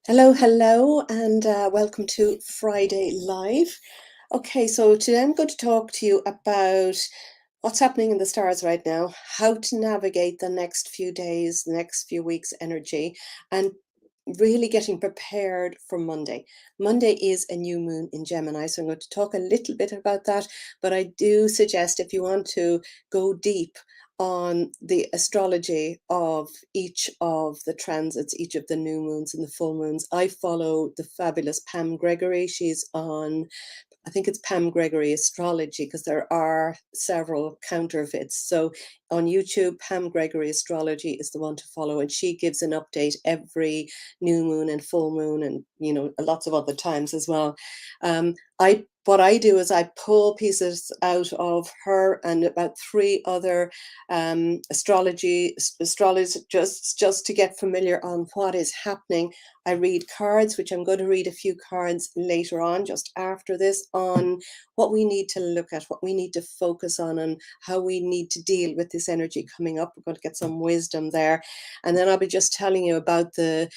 Hello, hello, and welcome to Friday Live. Okay, so today I'm going to talk to you about what's happening in the stars right now, how to navigate the next few days, the next few weeks' energy, and really getting prepared for Monday. Monday is a new moon in Gemini, so I'm going to talk a little bit about that, but I do suggest if you want to go deep on the astrology of each of the transits, each of the new moons and the full moons. I follow the fabulous Pam Gregory. She's on, I think it's Pam Gregory Astrology, because there are several counterfeits. So on YouTube, Pam Gregory Astrology is the one to follow, and she gives an update every new moon and full moon, and lots of other times as well. What I do is I pull pieces out of her and about three other astrologists just to get familiar on what is happening. I read cards, which I'm going to read a few cards later on, just after this, on what we need to look at, what we need to focus on, and how we need to deal with this energy coming up. We're going to get some wisdom there. And then I'll be just telling you about the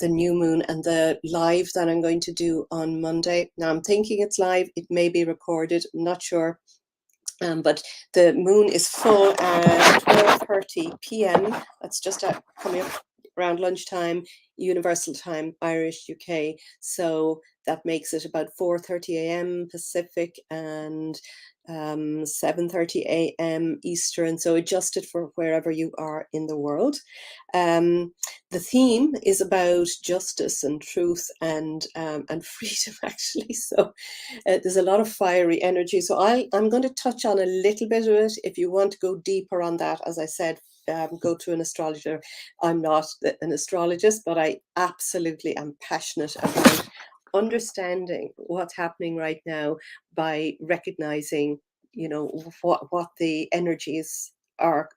new moon and the live that I'm going to do on Monday. Now, I'm thinking it's live. It may be recorded. I'm not sure. But the moon is full at 12:30 p.m. That's just coming up around lunchtime, Universal Time, Irish, UK. So that makes it about 4:30 a.m. Pacific and 7:30 a.m. Eastern. So adjusted for wherever you are in the world. The theme is about justice and truth and freedom, actually. So there's a lot of fiery energy. So I'm going to touch on a little bit of it. If you want to go deeper on that, as I said, go to an astrologer. I'm not an astrologist, but I absolutely am passionate about understanding what's happening right now by recognizing, what the energies are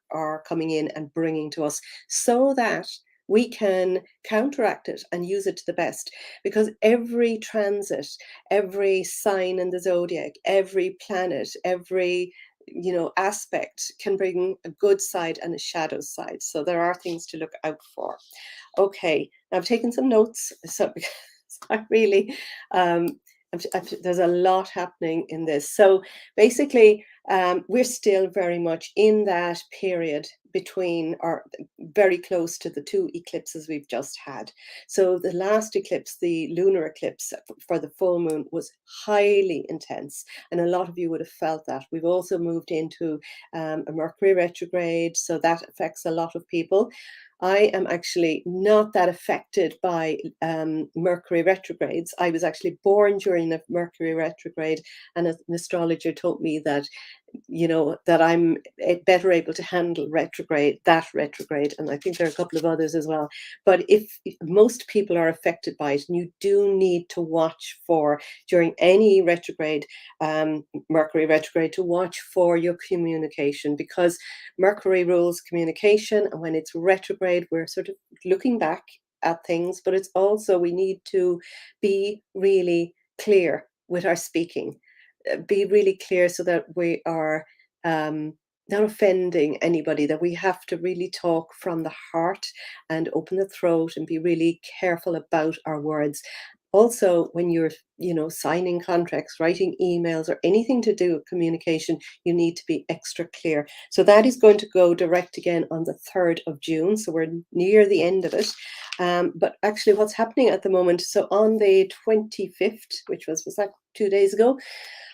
coming in and bringing to us, so that we can counteract it and use it to the best. Because every transit, every sign in the zodiac, every planet, every aspect can bring a good side and a shadow side. So there are things to look out for. Okay, I've taken some notes, so because I really there's a lot happening in this. So basically, we're still very much in that period between, or very close to, the two eclipses we've just had. So the last eclipse, the lunar eclipse for the full moon, was highly intense, and a lot of you would have felt that. We've also moved into a Mercury retrograde, so that affects a lot of people. I am actually not that affected by Mercury retrogrades. I was actually born during the Mercury retrograde, and an astrologer told me that that I'm better able to handle that retrograde, and I think there are a couple of others as well. But if most people are affected by it, and you do need to watch for, during any retrograde, Mercury retrograde, to watch for your communication, because Mercury rules communication, and when it's retrograde, we're sort of looking back at things, but it's also, we need to be really clear with our speaking, be really clear, so that we are not offending anybody, that we have to really talk from the heart and open the throat and be really careful about our words. Also, when you're signing contracts, writing emails, or anything to do with communication, you need to be extra clear. So that is going to go direct again on the 3rd of June, so we're near the end of it. But actually, what's happening at the moment, so on the 25th, which was that 2 days ago,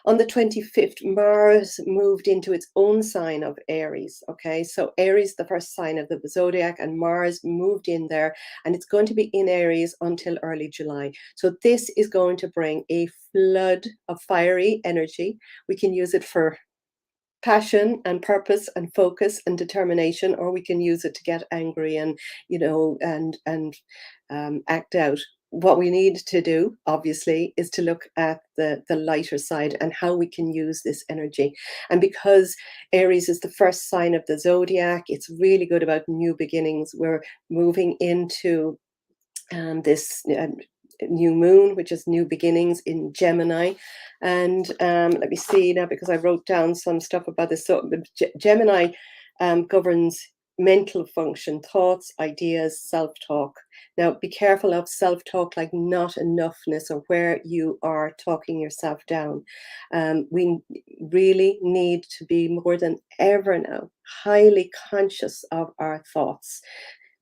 on the 25th, Mars moved into its own sign of Aries. Okay, so Aries, the first sign of the zodiac, and Mars moved in there, and it's going to be in Aries until early July. So this is going to bring a flood of fiery energy. We can use it for passion and purpose and focus and determination, or we can use it to get angry and act out. What we need to do, obviously, is to look at the lighter side and how we can use this energy. And because Aries is the first sign of the zodiac, it's really good about new beginnings. We're moving into this new moon, which is new beginnings in Gemini. And let me see now, because I wrote down some stuff about this. So Gemini governs mental function, thoughts, ideas, self-talk. Now, be careful of self-talk like not enoughness or where you are talking yourself down. We really need to be more than ever now highly conscious of our thoughts.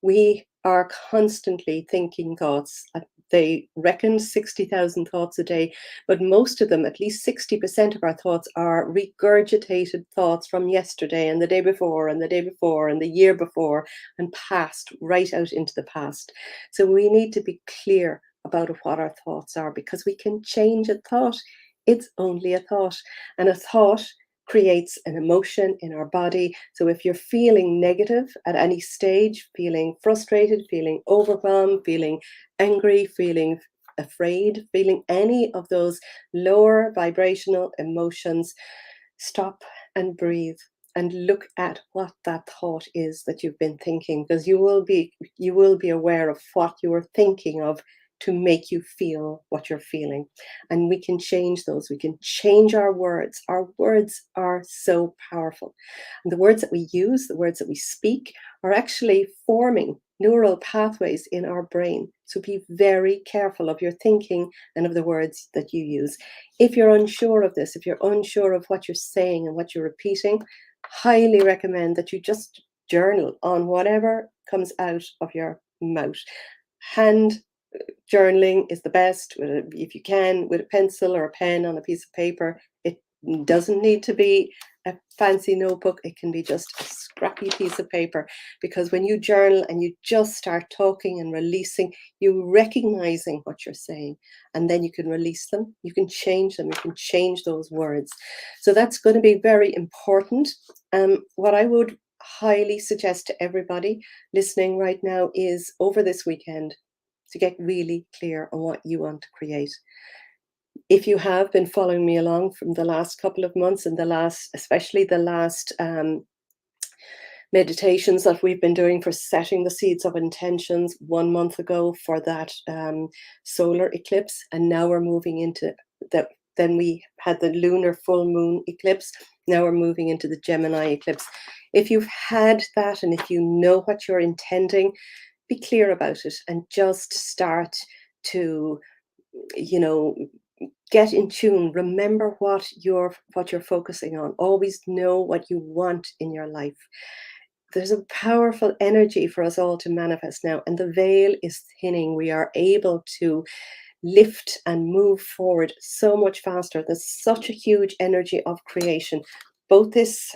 We are constantly thinking thoughts. They reckon 60,000 thoughts a day, but most of them, at least 60% of our thoughts, are regurgitated thoughts from yesterday and the day before and the day before and the year before and past, right out into the past. So we need to be clear about what our thoughts are, because we can change a thought. It's only a thought, and a thought creates an emotion in our body. So if you're feeling negative at any stage, feeling frustrated, feeling overwhelmed, feeling angry, feeling afraid, feeling any of those lower vibrational emotions, stop and breathe and look at what that thought is that you've been thinking, because you will be aware of what you are thinking of to make you feel what you're feeling. And we can change those. We can change our words. Our words are so powerful. And the words that we use, the words that we speak, are actually forming neural pathways in our brain. So be very careful of your thinking and of the words that you use. If you're unsure of this, if you're unsure of what you're saying and what you're repeating, highly recommend that you just journal on whatever comes out of your mouth. Hand journaling is the best, if you can, with a pencil or a pen on a piece of paper. It doesn't need to be a fancy notebook. It can be just a scrappy piece of paper, because when you journal and you just start talking and releasing, you recognizing what you're saying, and then you can release them, you can change them, you can change those words. So that's going to be very important. What I would highly suggest to everybody listening right now is, over this weekend, to get really clear on what you want to create. If you have been following me along from the last couple of months, and especially the last meditations that we've been doing for setting the seeds of intentions 1 month ago for that solar eclipse, and now we're moving into that. Then we had the lunar full moon eclipse. Now we're moving into the Gemini eclipse. If you've had that, and if you know what you're intending, be clear about it and just start to, you know, get in tune. Remember what you're focusing on. Always know what you want in your life. There's a powerful energy for us all to manifest now, and the veil is thinning. We are able to lift and move forward so much faster. There's such a huge energy of creation, both this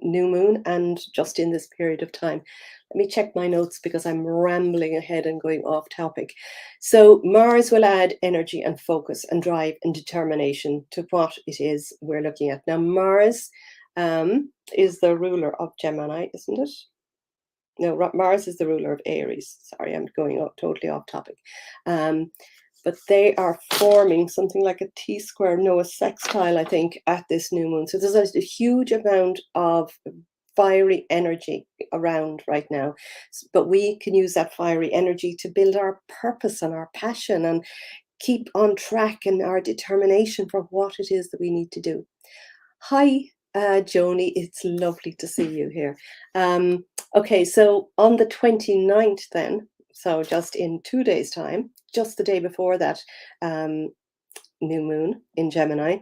new moon and just in this period of time. Let me check my notes, because I'm rambling ahead and going off topic. So Mars will add energy and focus and drive and determination to what it is we're looking at. Now, Mars is the ruler of Gemini, isn't it? No, Mars is the ruler of Aries. Sorry, I'm going totally off topic. But they are forming something like a T-square, no, a sextile, I think, at this new moon. So there's a huge amount of fiery energy around right now. But we can use that fiery energy to build our purpose and our passion and keep on track and our determination for what it is that we need to do. Hi, Joni, it's lovely to see you here. Okay, so on the 29th then, so just in 2 days' time, just the day before that new moon in Gemini,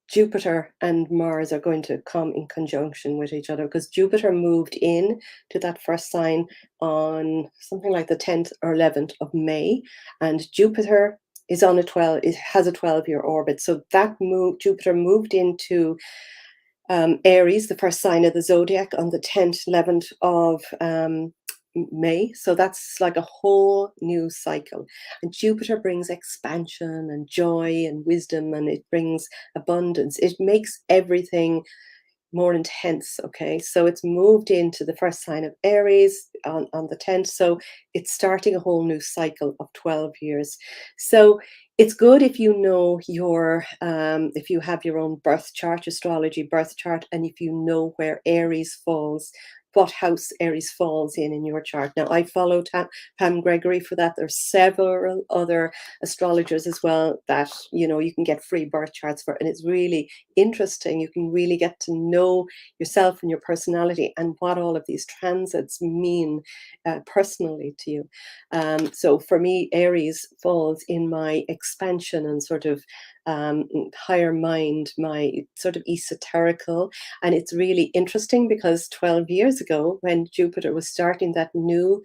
Jupiter and Mars are going to come in conjunction with each other, because Jupiter moved in to that first sign on something like the 10th or 11th of May, and Jupiter is on it has a 12-year orbit. So that Jupiter moved into Aries, the first sign of the zodiac, on the 10th, 11th of May. So that's like a whole new cycle. And Jupiter brings expansion and joy and wisdom, and it brings abundance. It makes everything more intense. Okay, so it's moved into the first sign of Aries on the 10th. So it's starting a whole new cycle of 12 years. So it's good if you know if you have your own birth chart, astrology birth chart, and if you know where Aries falls, what house Aries falls in your chart. Now, I follow Pam Gregory for that. There's several other astrologers as well that, you know, you can get free birth charts for, and it's really interesting. You can really get to know yourself and your personality and what all of these transits mean personally to you. So for me, Aries falls in my expansion and sort of higher mind, my sort of esoterical. And it's really interesting because 12 years ago, when Jupiter was starting that new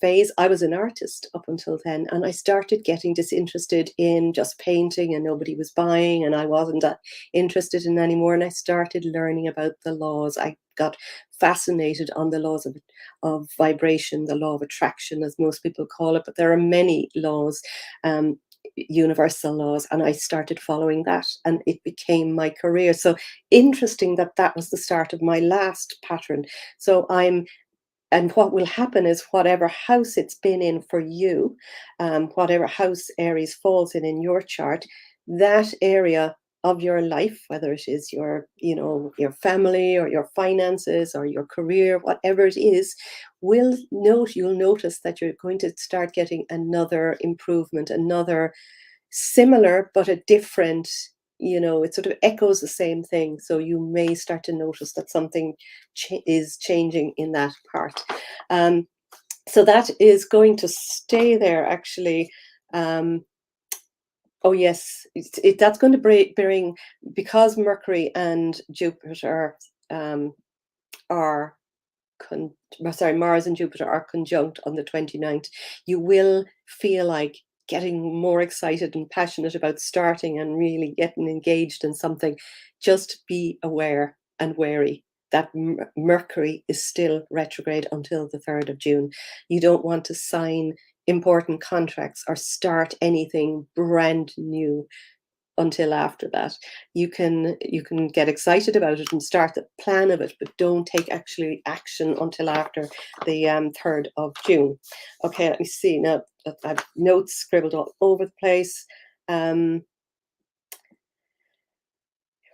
phase, I was an artist up until then. And I started getting disinterested in just painting, and nobody was buying, and I wasn't that interested in anymore. And I started learning about the laws. I got fascinated on the laws of vibration, the law of attraction, as most people call it. But there are many laws. Universal laws, and I started following that, and it became my career. So interesting that that was the start of my last pattern. So and what will happen is whatever house it's been in for you, whatever house Aries falls in your chart, that area of your life, whether it is your, you know, your family or your finances or your career, whatever it is, you'll notice that you're going to start getting another improvement, another similar but a different, you know, it sort of echoes the same thing. So you may start to notice that something is changing in that part. So that is going to stay there, actually. Oh yes, that's going to bring, because Mercury and Jupiter are Mars and Jupiter are conjunct on the 29th. You will feel like getting more excited and passionate about starting and really getting engaged in something. Just be aware and wary that Mercury is still retrograde until the 3rd of June. You don't want to sign important contracts or start anything brand new until after that. You can get excited about it and start the plan of it, but don't take actually action until after the 3rd of June. Okay, let me see now. I've notes scribbled all over the place.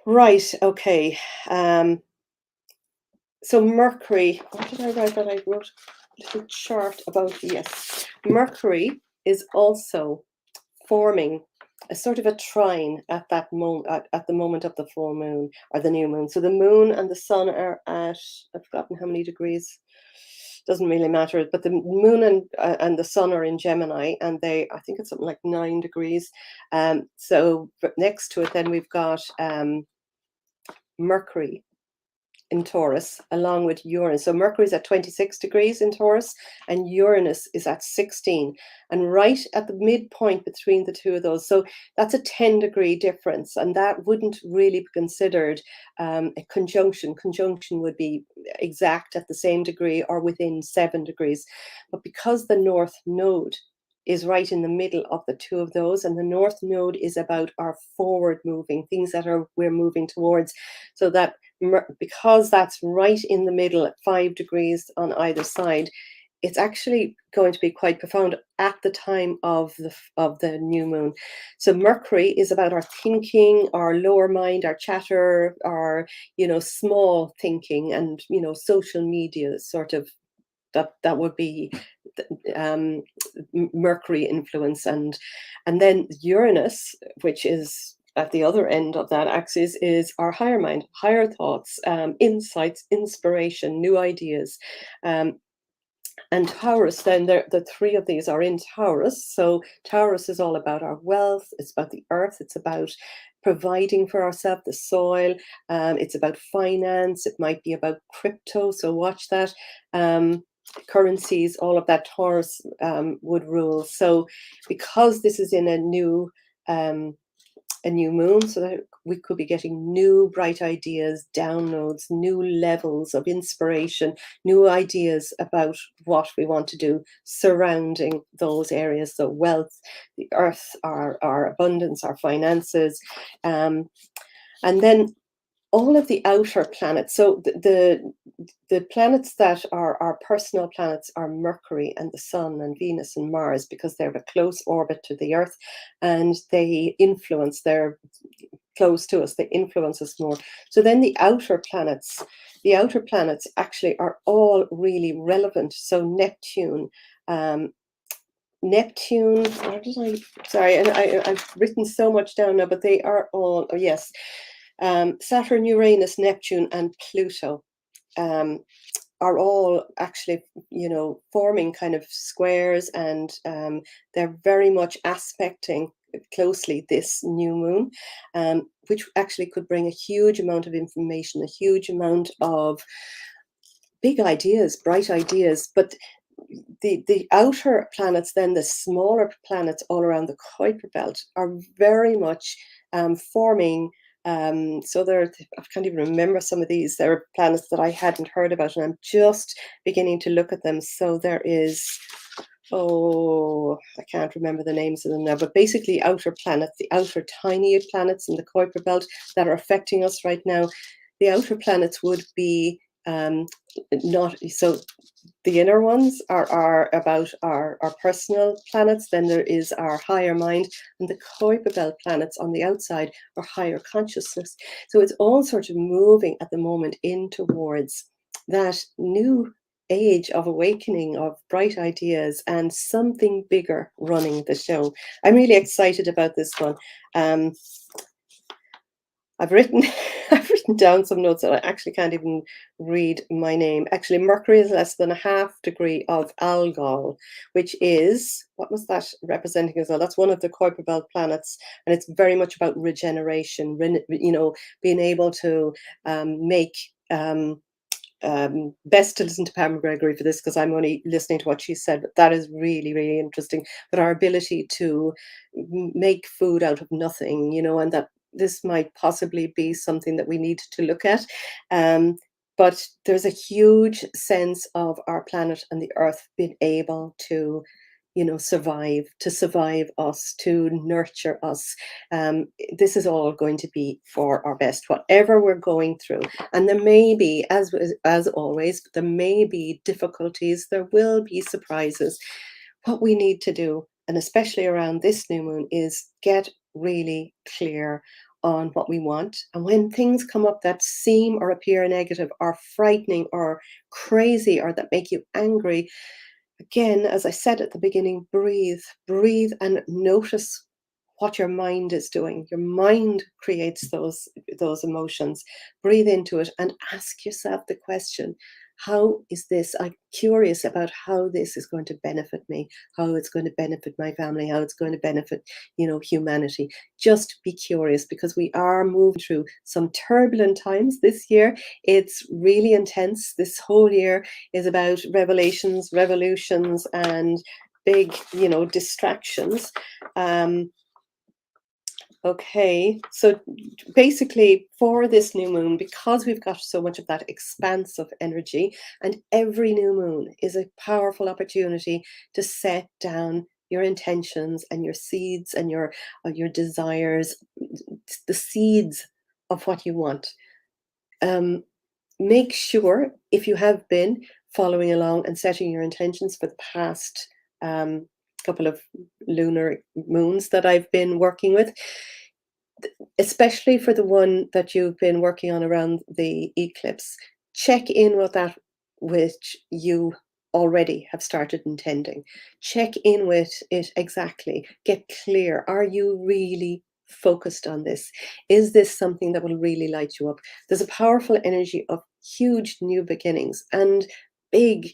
Right, okay. So Mercury, what did I write that? I wrote a little chart about, yes, Mercury is also forming a sort of a trine at that moment, at the moment of the full moon or the new moon. So the moon and the sun are at, I've forgotten how many degrees, doesn't really matter, but the moon and the sun are in Gemini, and I think it's something like 9 degrees. So next to it then we've got Mercury in Taurus, along with Uranus. So Mercury is at 26 degrees in Taurus, and Uranus is at 16, and right at the midpoint between the two of those. So that's a 10-degree difference, and that wouldn't really be considered a conjunction. Conjunction would be exact at the same degree or within 7 degrees. But because the North Node is right in the middle of the two of those, and the North Node is about our forward moving, things that we're moving towards, so that because that's right in the middle at 5 degrees on either side, it's actually going to be quite profound at the time of the new moon. So Mercury is about our thinking, our lower mind, our chatter, our, you know, small thinking, and, you know, social media sort of, that would be Mercury influence. And then Uranus, which is at the other end of that axis, is our higher mind, higher thoughts, insights, inspiration, new ideas. And Taurus, then the three of these are in Taurus. So Taurus is all about our wealth. It's about the earth. It's about providing for ourselves, the soil. It's about finance. It might be about crypto. So watch that. Currencies, all of that Taurus would rule. So because this is in a new moon, so that we could be getting new bright ideas, downloads, new levels of inspiration, new ideas about what we want to do surrounding those areas. So wealth, the earth, our abundance, our finances, and then all of the outer planets. So the planets that are our personal planets are Mercury and the Sun and Venus and Mars, because they have a close orbit to the Earth, and they influence close to us, they influence us more. So then the outer planets actually are all really relevant. So Neptune, where did I, sorry, and I've written so much down now, but they are all, oh yes, Saturn, Uranus, Neptune, and Pluto are all actually, forming kind of squares, and they're very much aspecting closely this new moon, which actually could bring a huge amount of information, a huge amount of big ideas, bright ideas. But the outer planets, then the smaller planets all around the Kuiper belt, are very much forming. So I can't even remember some of these. There are planets that I hadn't heard about, and I'm just beginning to look at them. So there is, I can't remember the names of them now, but basically outer planets, the outer tiny planets in the Kuiper belt that are affecting us right now. The outer planets would be not so. The inner ones are about our personal planets. Then there is our higher mind, and the Kuiper belt planets on the outside are higher consciousness. So it's all sort of moving at the moment in towards that new age of awakening, of bright ideas, and something bigger running the show. I'm really excited about this one. I've written I've written down some notes that I actually can't even read my name. Actually, Mercury is less than a half degree of Algol, which is, what was that representing as well? That's one of the Kuiper belt planets, and it's very much about regeneration, being able to make best to listen to Pam Gregory for this, because I'm only listening to what she said, but that is really, really interesting. But our ability to make food out of nothing, and that this might possibly be something that we need to look at. But there's a huge sense of our planet and the Earth being able to, survive us, to nurture us. This is all going to be for our best, whatever we're going through. And there may be, as always, there may be difficulties. There will be surprises. What we need to do, and especially around this new moon, is get really clear on what we want. And when things come up that seem or appear negative or frightening or crazy or that make you angry, again, as I said at the beginning, breathe and notice what your mind is doing. Your mind creates those emotions. Breathe into it and ask yourself the question, how is this? I'm curious about how this is going to benefit me, how it's going to benefit my family, how it's going to benefit, humanity. Just be curious, because we are moving through some turbulent times this year. It's really intense. This whole year is about revelations, revolutions, and big, distractions. Okay, so basically for this new moon, because we've got so much of that expansive energy, and every new moon is a powerful opportunity to set down your intentions and your seeds and your desires, the seeds of what you want. Make sure, if you have been following along and setting your intentions for the past couple of lunar moons that I've been working with, especially for the one that you've been working on around the eclipse, check in with that which you already have started intending. Check in with it exactly. Get clear. Are you really focused on this? Is this something that will really light you up? There's a powerful energy of huge new beginnings and big,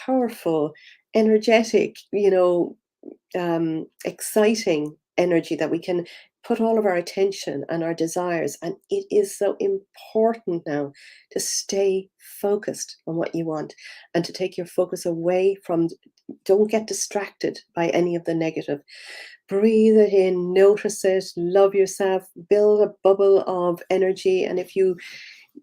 powerful, energetic, exciting energy that we can put all of our attention and our desires. And it is so important now to stay focused on what you want and to take your focus away from, don't get distracted by any of the negative. Breathe it in, notice it, love yourself, build a bubble of energy. And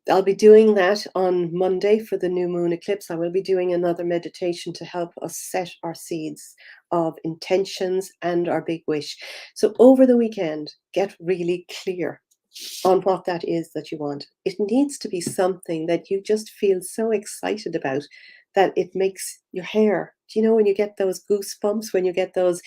I'll be doing that on Monday for the new moon eclipse. I will be doing another meditation to help us set our seeds of intentions and our big wish. So over the weekend, get really clear on what that is that you want. It needs to be something that you just feel so excited about that it makes your hair, when you get those goosebumps, when you get those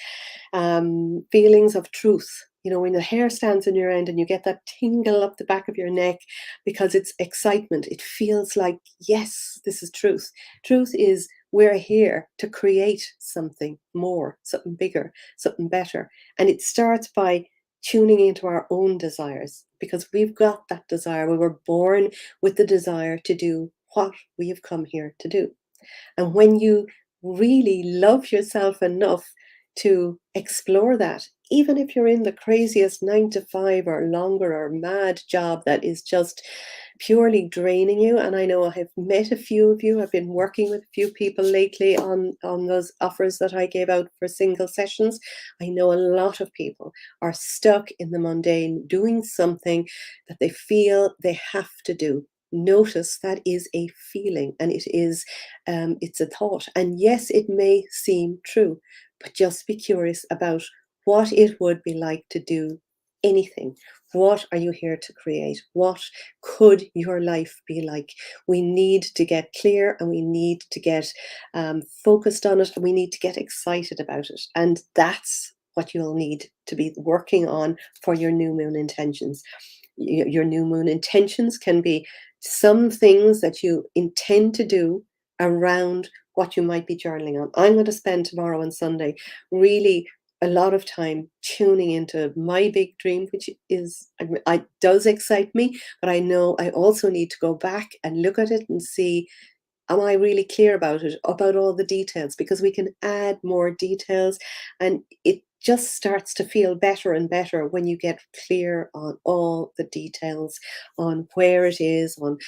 feelings of truth, You know, when the hair stands on your end and you get that tingle up the back of your neck because it's excitement, it feels like, yes, this is truth. Truth is we're here to create something more, something bigger, something better. And it starts by tuning into our own desires, because we've got that desire. We were born with the desire to do what we have come here to do. And when you really love yourself enough to explore that, even if you're in the craziest 9 to 5 or longer or mad job that is just purely draining you. And I know I have met a few of you. I've been working with a few people lately on those offers that I gave out for single sessions. I know a lot of people are stuck in the mundane, doing something that they feel they have to do. Notice that is a feeling, and it's a thought. And yes, it may seem true, but just be curious about what it would be like to do anything. What are you here to create? What could your life be like? We need to get clear, and we need to get focused on it, and we need to get excited about it. And that's what you'll need to be working on for your new moon intentions. Your new moon intentions can be some things that you intend to do around what you might be journaling on. I'm going to spend tomorrow and Sunday really a lot of time tuning into my big dream, which does excite me, but I know I also need to go back and look at it and see, am I really clear about it, about all the details? Because we can add more details, and it just starts to feel better and better when you get clear on all the details, on where it is, on,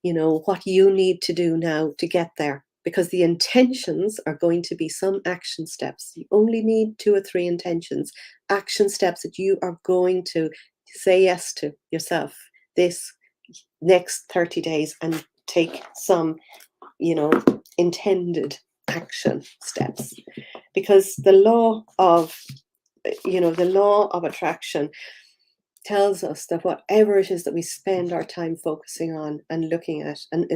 you know, what you need to do now to get there. Because the intentions are going to be some action steps. You only need 2 or 3 intentions, action steps that you are going to say yes to yourself this next 30 days, and take some, you know, intended action steps. Because the law of, the law of attraction tells us that whatever it is that we spend our time focusing on and looking at, and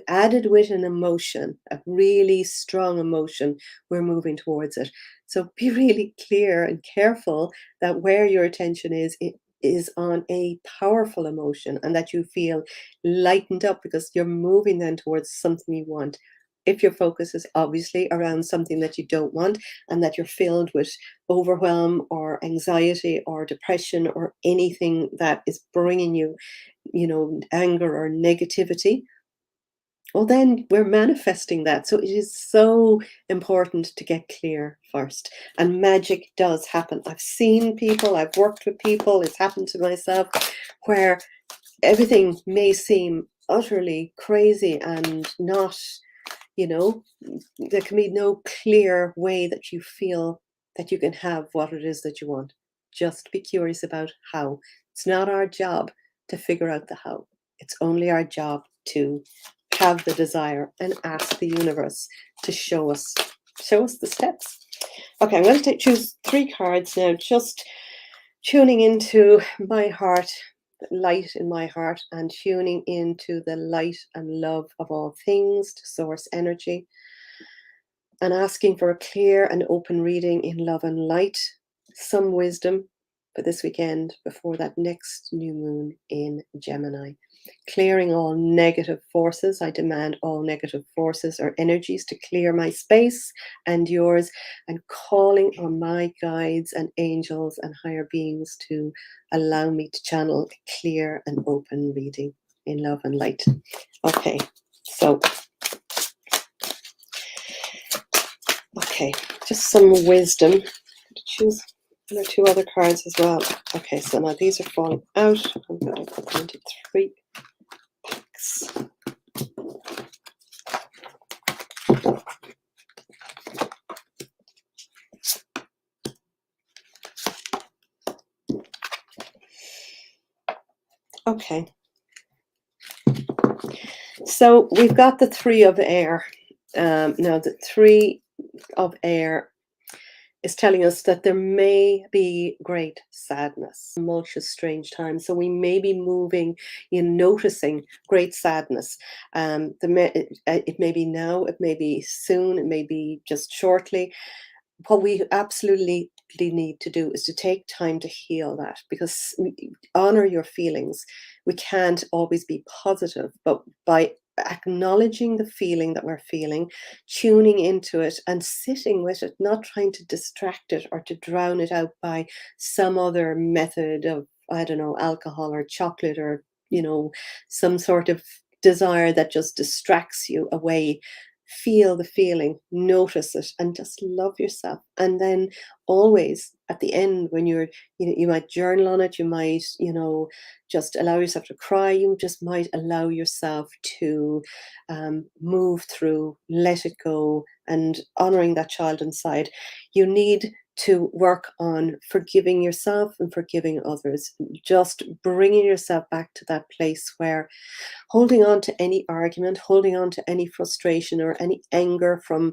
added with an emotion, a really strong emotion, we're moving towards it. So be really clear and careful that where your attention is, it is on a powerful emotion, and that you feel lightened up because you're moving then towards something you want. If your focus is obviously around something that you don't want, and that you're filled with overwhelm or anxiety or depression or anything that is bringing you, anger or negativity, well, then we're manifesting that. So it is so important to get clear first. And magic does happen. I've seen people, I've worked with people, it's happened to myself, where everything may seem utterly crazy and not, there can be no clear way that you feel that you can have what it is that you want. Just be curious about how. It's not our job to figure out the how. It's only our job to have the desire and ask the universe to show us the steps. Okay, I'm going to choose 3 cards now, just tuning into my heart, light in my heart, and tuning into the light and love of all things, to source energy, and asking for a clear and open reading in love and light, some wisdom for this weekend before that next new moon in Gemini. Clearing all negative forces. I demand all negative forces or energies to clear my space and yours, and calling on my guides and angels and higher beings to allow me to channel a clear and open reading in love and light. Okay, so just some wisdom. Choose 1 or 2 other cards as well. Okay, so now these are falling out. I'm going to put them into 3 packs. Okay. So we've got the 3 of air. Now the 3 of air is telling us that there may be great sadness, tumultuous, strange times. So we may be moving in noticing great sadness. It may be now, it may be soon, it may be just shortly. What we absolutely need to do is to take time to heal that, because honor your feelings. We can't always be positive, but by acknowledging the feeling that we're feeling, tuning into it and sitting with it, not trying to distract it or to drown it out by some other method of, I don't know, alcohol or chocolate or, some sort of desire that just distracts you away. Feel the feeling, notice it, and just love yourself. And then always at the end, when you might journal on it, you might, just allow yourself to cry, you just might allow yourself to move through, let it go, and honoring that child inside. You need to work on forgiving yourself and forgiving others, just bringing yourself back to that place where holding on to any argument, holding on to any frustration or any anger from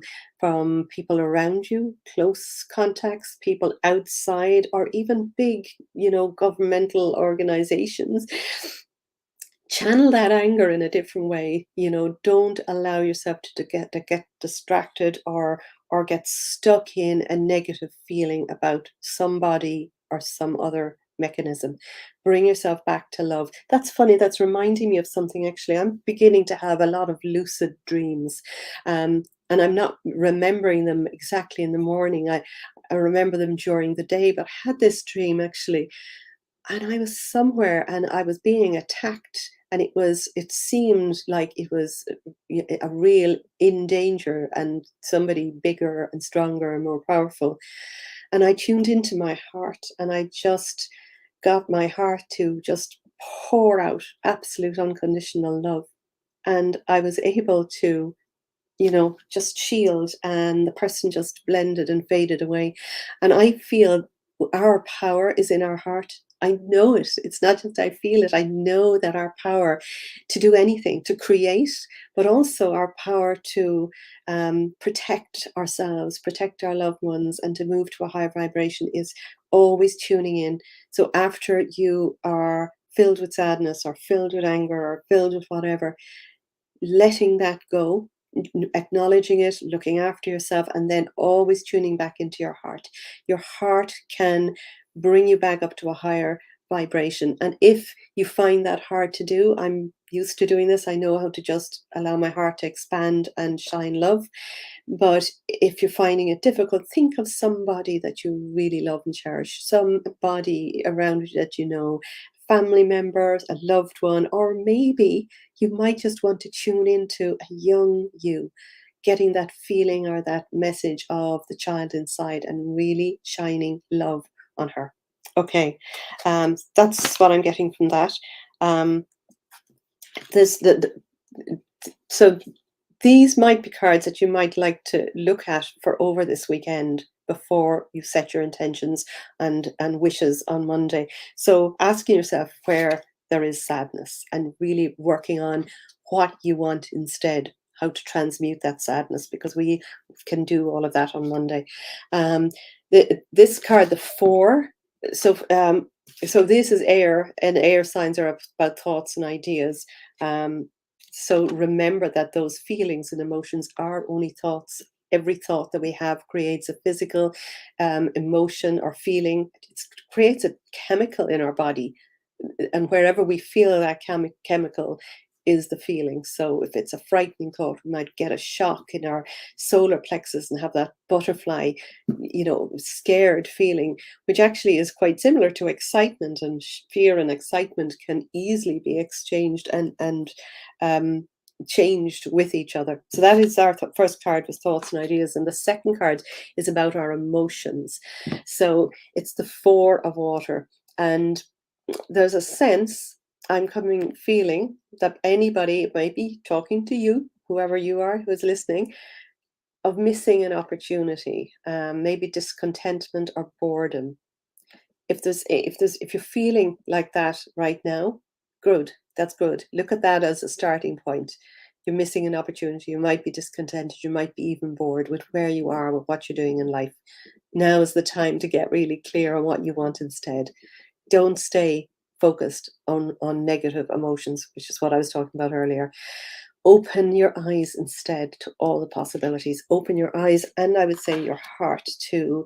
people around you, close contacts, people outside, or even big, governmental organizations. Channel that anger in a different way. Don't allow yourself to get distracted or get stuck in a negative feeling about somebody or some other mechanism. Bring yourself back to love. That's funny. That's reminding me of something, actually. I'm beginning to have a lot of lucid dreams. And I'm not remembering them exactly in the morning. I remember them during the day, but I had this dream actually, and I was somewhere and I was being attacked, and it seemed like it was a real in danger, and somebody bigger and stronger and more powerful. And I tuned into my heart, and I just got my heart to just pour out absolute unconditional love. And I was able to, just shield, and the person just blended and faded away. And I feel our power is in our heart. I know it. It's not just I feel it. I know that our power to do anything, to create, but also our power to protect ourselves, protect our loved ones, and to move to a higher vibration is always tuning in. So after you are filled with sadness or filled with anger or filled with whatever, letting that go, acknowledging it, looking after yourself, and then always tuning back into your heart. Your heart can bring you back up to a higher vibration. And if you find that hard to do, I'm used to doing this. I know how to just allow my heart to expand and shine love. But if you're finding it difficult, think of somebody that you really love and cherish, somebody around you that you know, family members, a loved one, or maybe you might just want to tune into a young you, getting that feeling or that message of the child inside and really shining love on her. Okay, that's what I'm getting from that. Um, there's so these might be cards that you might like to look at for over this weekend before you set your intentions and wishes on Monday. So asking yourself where there is sadness and really working on what you want instead, how to transmute that sadness, because we can do all of that on Monday. This card, the four, so so this is air, and air signs are about thoughts and ideas. So remember that those feelings and emotions are only thoughts. Every thought that we have creates a physical emotion or feeling. It creates a chemical in our body. And wherever we feel that chemical is the feeling. So if it's a frightening thought, we might get a shock in our solar plexus and have that butterfly, scared feeling, which actually is quite similar to excitement. And fear and excitement can easily be exchanged and changed with each other. So that is our first card, was thoughts and ideas. And the second card is about our emotions. So it's the four of water. And there's a sense feeling that anybody might be talking to you, whoever you are who's listening, of missing an opportunity, maybe discontentment or boredom. If you're feeling like that right now, good. That's good. Look at that as a starting point. You're missing an opportunity. You might be discontented. You might be even bored with where you are, with what you're doing in life. Now is the time to get really clear on what you want instead. Don't stay focused on negative emotions, which is what I was talking about earlier. Open your eyes instead to all the possibilities. Open your eyes, and I would say your heart, to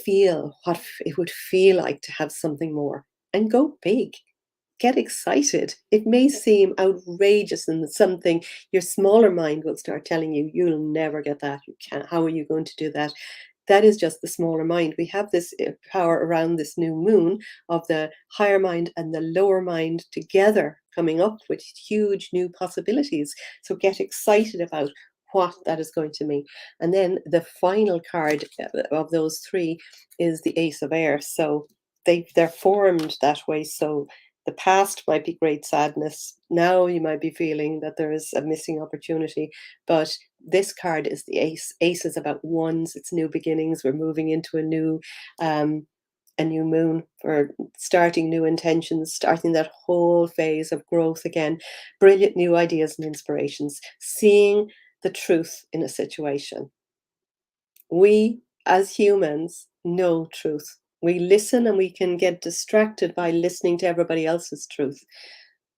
feel what it would feel like to have something more, and go big. Get excited. It may seem outrageous and something your smaller mind will start telling you, you'll never get that. You can't. How are you going to do that? That is just the smaller mind. We have this power around this new moon of the higher mind and the lower mind together coming up with huge new possibilities. So get excited about what that is going to mean. And then the final card of those three is the Ace of Air. So they're formed that way. So the past might be great sadness. Now you might be feeling that there is a missing opportunity, but this card is the ace. Ace is about ones. It's new beginnings. We're moving into a new moon. We're starting new intentions, starting that whole phase of growth again. Brilliant new ideas and inspirations. Seeing the truth in a situation. We, as humans, know truth. We listen and we can get distracted by listening to everybody else's truth.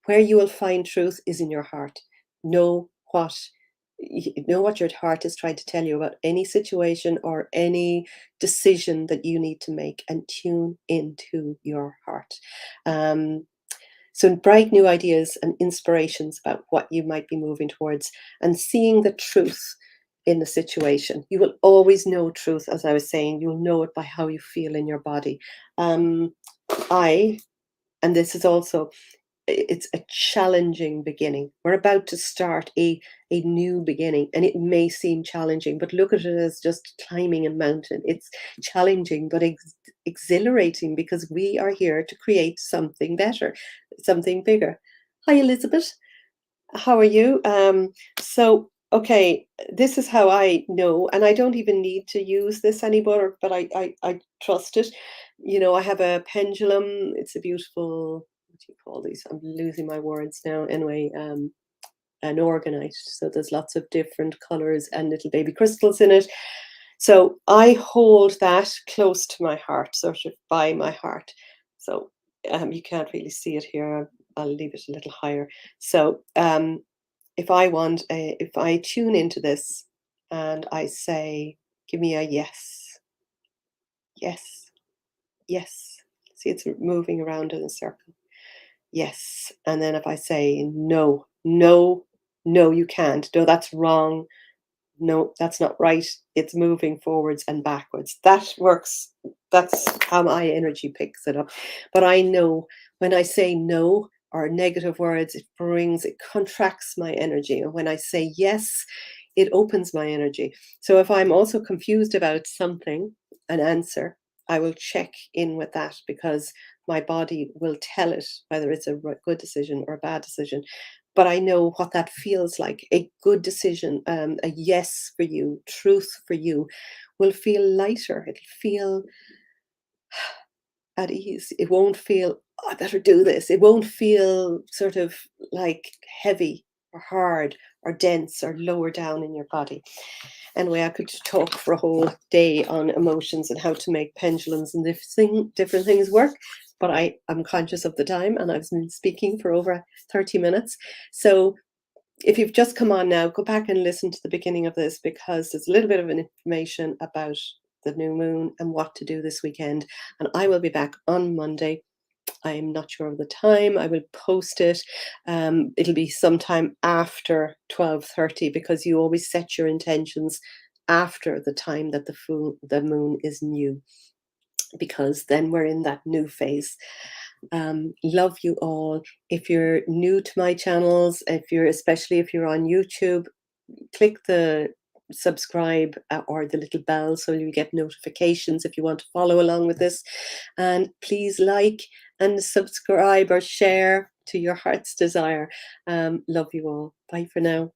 Where you will find truth is in your heart. Know what know what your heart is trying to tell you about any situation or any decision that you need to make, and tune into your heart. Um, so bright new ideas and inspirations about what you might be moving towards, and seeing the truth in the situation. You will always know truth, as I was saying. You'll know it by how you feel in your body. Um, I, and this is also, it's a challenging beginning. We're about to start a new beginning, and it may seem challenging, but look at it as just climbing a mountain. It's challenging but exhilarating, because we are here to create something better, something bigger. Hi, Elizabeth. How are you? Okay, this is how I know, and I don't even need to use this anymore, but I trust it. You know, I have a pendulum. It's a beautiful, what do you call these? I'm losing my words now. Anyway, an organite. So there's lots of different colors and little baby crystals in it. So I hold that close to my heart, sort of by my heart. So you can't really see it here. I'll leave it a little higher. So if I tune into this and I say, give me a yes, yes, yes. See, it's moving around in a circle. Yes. And then if I say, no, no, no, you can't. No, that's wrong. No, that's not right. It's moving forwards and backwards. That works. That's how my energy picks it up. But I know when I say no or negative words, it contracts my energy. And when I say yes, it opens my energy. So if I'm also confused about something, an answer, I will check in with that, because my body will tell it whether it's a good decision or a bad decision. But I know what that feels like. A good decision, a yes for you, truth for you, will feel lighter. It'll feel at ease. It won't feel, oh, I better do this. It won't feel sort of like heavy or hard or dense or lower down in your body. Anyway, I could talk for a whole day on emotions and how to make pendulums and different things work. But I'm conscious of the time, and I've been speaking for over 30 minutes. So if you've just come on now, go back and listen to the beginning of this, because there's a little bit of an information about the new moon and what to do this weekend. And I will be back on Monday. I'm not sure of the time. I will post it. It'll be sometime after 12:30, because you always set your intentions after the time that the moon is new, because then we're in that new phase. Love you all. If you're new to my channels, especially if you're on YouTube, click the subscribe or the little bell so you get notifications if you want to follow along with this. And please like and subscribe or share to your heart's desire. Love you all. Bye for now.